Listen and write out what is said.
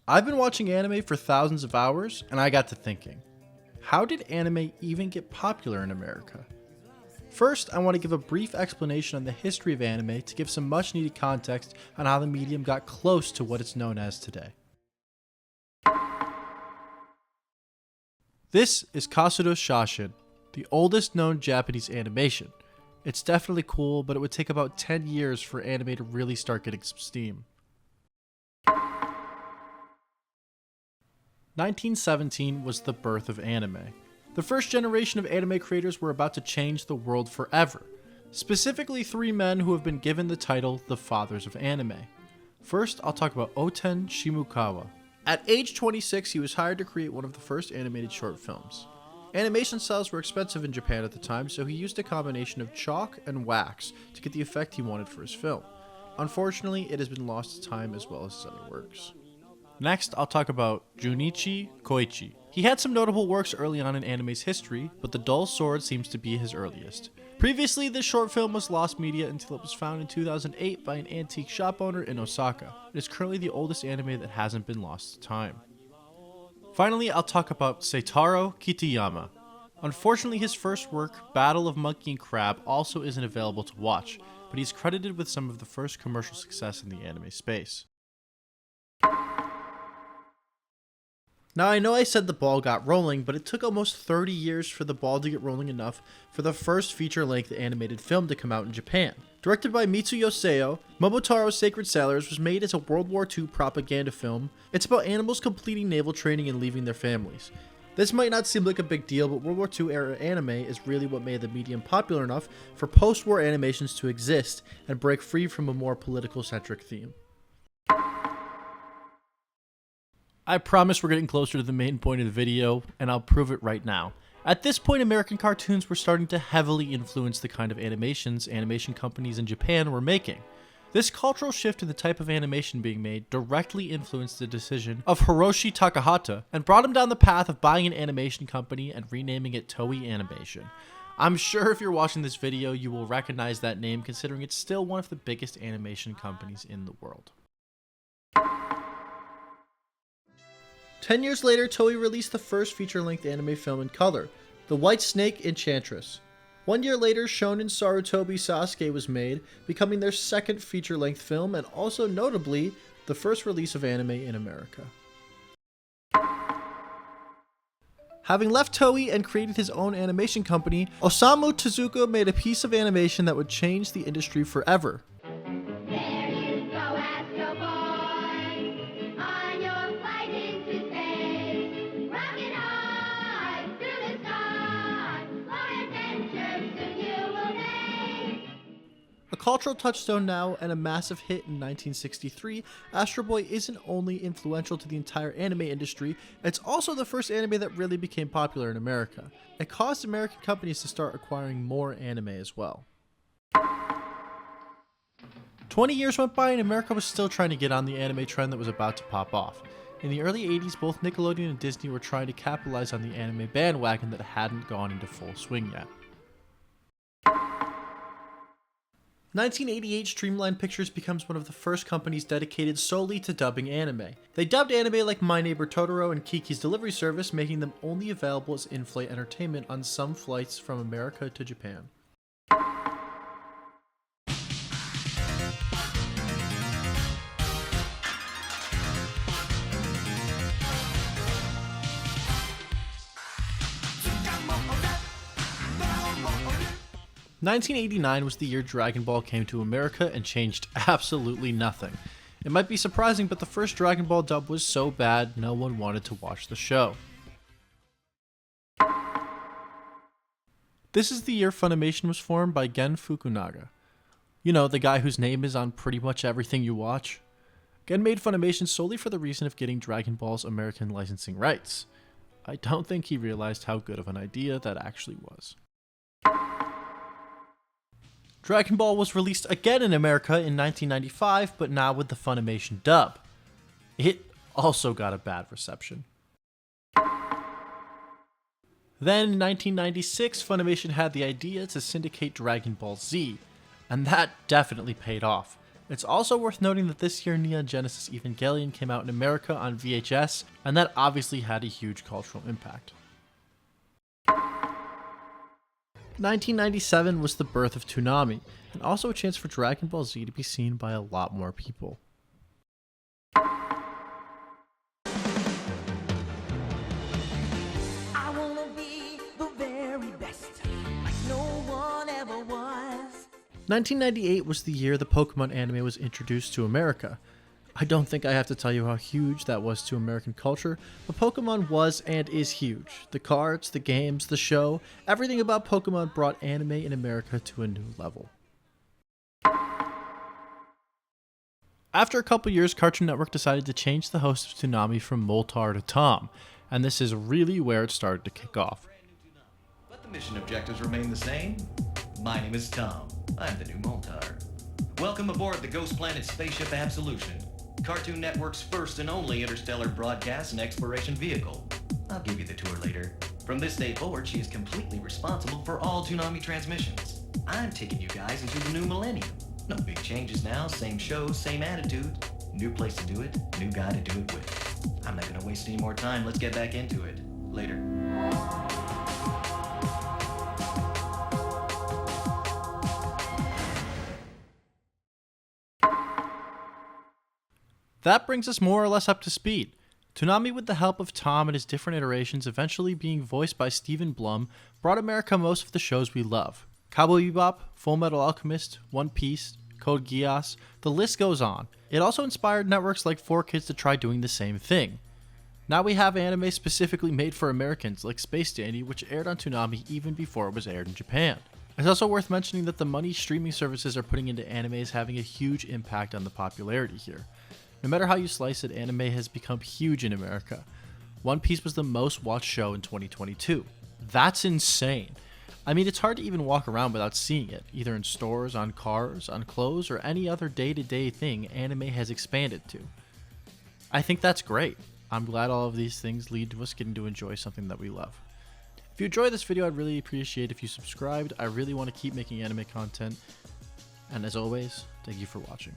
I've been watching anime for thousands of hours, and I got to thinking, how did anime even get popular in America? First, I want to give a brief explanation on the history of anime to give some much needed context on how the medium got close to what it's known as today. This is Kasudo Shashin, the oldest known Japanese animation. It's definitely cool, but it would take about 10 years for anime to really start getting some steam. 1917 was the birth of anime. The first generation of anime creators were about to change the world forever. Specifically, three men who have been given the title the Fathers of Anime. First, I'll talk about Oten Shimukawa. At age 26, he was hired to create one of the first animated short films. Animation styles were expensive in Japan at the time, so he used a combination of chalk and wax to get the effect he wanted for his film. Unfortunately, it has been lost to time as well as his other works. Next, I'll talk about Junichi Koichi. He had some notable works early on in anime's history, but The Dull Sword seems to be his earliest. Previously, this short film was lost media until it was found in 2008 by an antique shop owner in Osaka. It is currently the oldest anime that hasn't been lost to time. Finally, I'll talk about Seitaro Kitayama. Unfortunately, his first work, Battle of Monkey and Crab, also isn't available to watch, but he's credited with some of the first commercial success in the anime space. Now, I know I said the ball got rolling, but it took almost 30 years for the ball to get rolling enough for the first feature-length animated film to come out in Japan. Directed by Mitsuyo Seo, Momotaro's Sacred Sailors was made as a World War II propaganda film. It's about animals completing naval training and leaving their families. This might not seem like a big deal, but World War II era anime is really what made the medium popular enough for post-war animations to exist and break free from a more political-centric theme. I promise we're getting closer to the main point of the video, and I'll prove it right now. At this point, American cartoons were starting to heavily influence the kind of animations animation companies in Japan were making. This cultural shift in the type of animation being made directly influenced the decision of Hiroshi Takahata and brought him down the path of buying an animation company and renaming it Toei Animation. I'm sure if you're watching this video, you will recognize that name considering it's still one of the biggest animation companies in the world. 10 years later, Toei released the first feature-length anime film in color, The White Snake Enchantress. 1 year later, Shonen Sarutobi Sasuke was made, becoming their second feature-length film and also notably, the first release of anime in America. Having left Toei and created his own animation company, Osamu Tezuka made a piece of animation that would change the industry forever. There you go, Astro Boy, on your flight into space, rocking high through the sky, more adventures soon you will make. A cultural touchstone now and a massive hit in 1963, Astro Boy isn't only influential to the entire anime industry, it's also the first anime that really became popular in America. It caused American companies to start acquiring more anime as well. 20 years went by and America was still trying to get on the anime trend that was about to pop off. In the early 80s, both Nickelodeon and Disney were trying to capitalize on the anime bandwagon that hadn't gone into full swing yet. 1988, Streamline Pictures becomes one of the first companies dedicated solely to dubbing anime. They dubbed anime like My Neighbor Totoro and Kiki's Delivery Service, making them only available as in-flight entertainment on some flights from America to Japan. '1989 was the year Dragon Ball came to America and changed absolutely nothing. It might be surprising, but the first Dragon Ball dub was so bad no one wanted to watch the show. This is the year Funimation was formed by Gen Fukunaga. You know, the guy whose name is on pretty much everything you watch. Gen made Funimation solely for the reason of getting Dragon Ball's American licensing rights. I don't think he realized how good of an idea that actually was. Dragon Ball was released again in America in 1995, but now with the Funimation dub. It also got a bad reception. Then in 1996, Funimation had the idea to syndicate Dragon Ball Z, and that definitely paid off. It's also worth noting that this year Neon Genesis Evangelion came out in America on VHS, and that obviously had a huge cultural impact. 1997 was the birth of Toonami, and also a chance for Dragon Ball Z to be seen by a lot more people. I wanna be the very best, like no one ever was. 1998 was the year the Pokemon anime was introduced to America. I don't think I have to tell you how huge that was to American culture, but Pokemon was and is huge. The cards, the games, the show, everything about Pokemon brought anime in America to a new level. After a couple years, Cartoon Network decided to change the host of Toonami from Moltar to Tom, and this is really where it started to kick off. But the mission objectives remain the same. My name is Tom. I'm the new Moltar. Welcome aboard the Ghost Planet Spaceship Absolution, Cartoon Network's first and only interstellar broadcast and exploration vehicle. I'll give you the tour later. From this day forward, she is completely responsible for all Toonami transmissions. I'm taking you guys into the new millennium. No big changes now, same show, same attitude. New place to do it, new guy to do it with. I'm not gonna waste any more time, let's get back into it. Later. That brings us more or less up to speed. Toonami, with the help of Tom and his different iterations eventually being voiced by Stephen Blum, brought America most of the shows we love. Cowboy Bebop, Full Metal Alchemist, One Piece, Code Geass, the list goes on. It also inspired networks like 4Kids to try doing the same thing. Now we have anime specifically made for Americans like Space Dandy, which aired on Toonami even before it was aired in Japan. It's also worth mentioning that the money streaming services are putting into anime is having a huge impact on the popularity here. No matter how you slice it, anime has become huge in America. One Piece was the most watched show in 2022. That's insane. I mean, it's hard to even walk around without seeing it, either in stores, on cars, on clothes, or any other day-to-day thing anime has expanded to. I think that's great. I'm glad all of these things lead to us getting to enjoy something that we love. If you enjoyed this video, I'd really appreciate if you subscribed. I really want to keep making anime content. And as always, thank you for watching.